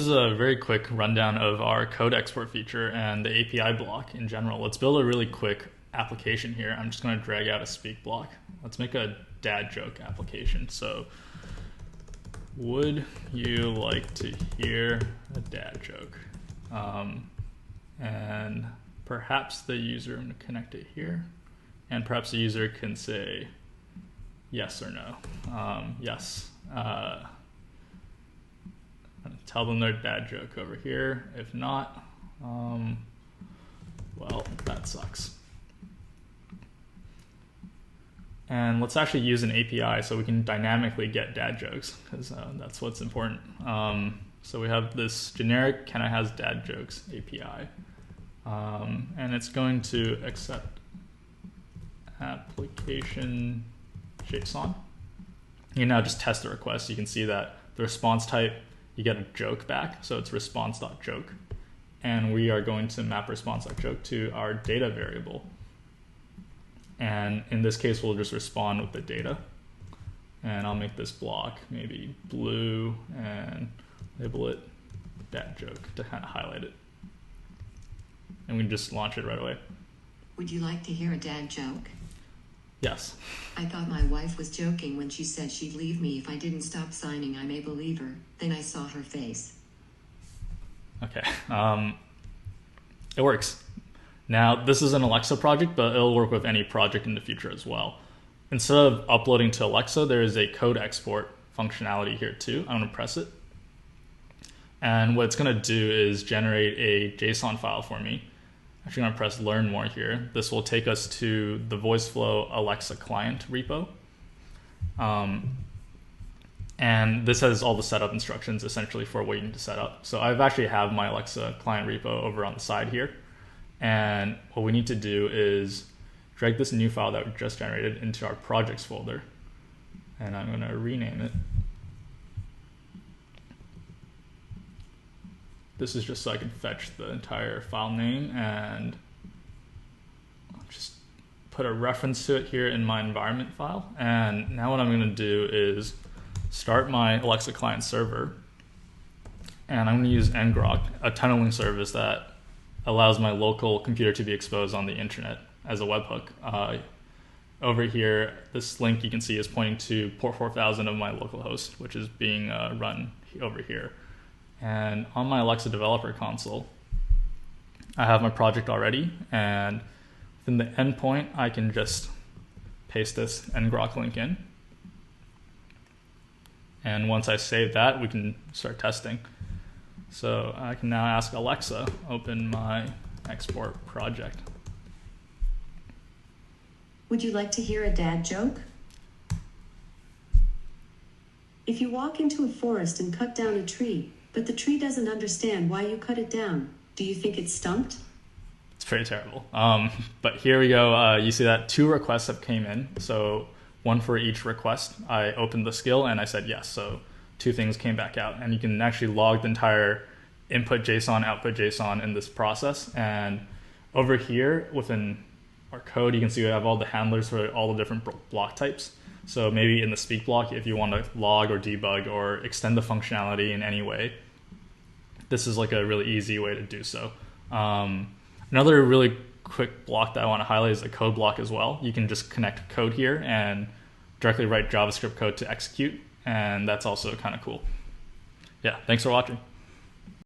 is a very quick rundown of our code export feature and the API block in general. Let's build a really quick application here. I'm just going to drag out a speak block. Let's make a dad joke application. So, would you like to hear a dad joke? And perhaps the user, I'm going to connect it here, and perhaps the user can say yes or no. Yes. Tell them their dad joke over here. If not, well, that sucks. And let's actually use an API so we can dynamically get dad jokes, because that's what's important. So we have this generic Kenna has dad jokes API, and it's going to accept application JSON. You can now just test the request. You can see that the response type, you get a joke back, so it's response.joke. And we are going to map response.joke to our data variable. And in this case, we'll just respond with the data. And I'll make this block maybe blue and label it dad joke to kind of highlight it. And we can just launch it right away. Would you like to hear a dad joke? Yes. I thought my wife was joking when she said she'd leave me if I didn't stop signing I'm a believer. Then I saw her face. Okay. It works. Now, this is an Alexa project, but it'll work with any project in the future as well. Instead of uploading to Alexa, there is a code export functionality here too. I'm going to press it. And what it's going to do is generate a JSON file for me. Actually, I'm going to press learn more here. This will take us to the Voiceflow Alexa client repo. And this has all the setup instructions essentially for what you need to set up. So I've actually have my Alexa client repo over on the side here. And what we need to do is drag this new file that we just generated into our projects folder. And I'm going to rename it. This is just so I can fetch the entire file name and just put a reference to it here in my environment file. And now what I'm going to do is start my Alexa client server. And I'm going to use ngrok, a tunneling service that allows my local computer to be exposed on the internet as a webhook. Over here, this link you can see is pointing to port 4000 of my local host, which is being run over here. And on my Alexa developer console, I have my project already, and within the endpoint, I can just paste this ngrok link in. And once I save that, we can start testing. So I can now ask Alexa, open my export project. Would you like to hear a dad joke? If you walk into a forest and cut down a tree, but the tree doesn't understand why you cut it down, do you think it's stumped? It's pretty terrible. But here we go. You see that 2 requests have came in. So one for each request. I opened the skill and I said yes. So 2 things came back out. And you can actually log the entire input JSON, output JSON in this process. And over here within our code, you can see we have all the handlers for all the different block types. So maybe in the speak block, if you want to log or debug or extend the functionality in any way, this is like a really easy way to do so. Another really quick block that I want to highlight is a code block as well. You can just connect code here and directly write JavaScript code to execute, and that's also kind of cool. Yeah, thanks for watching.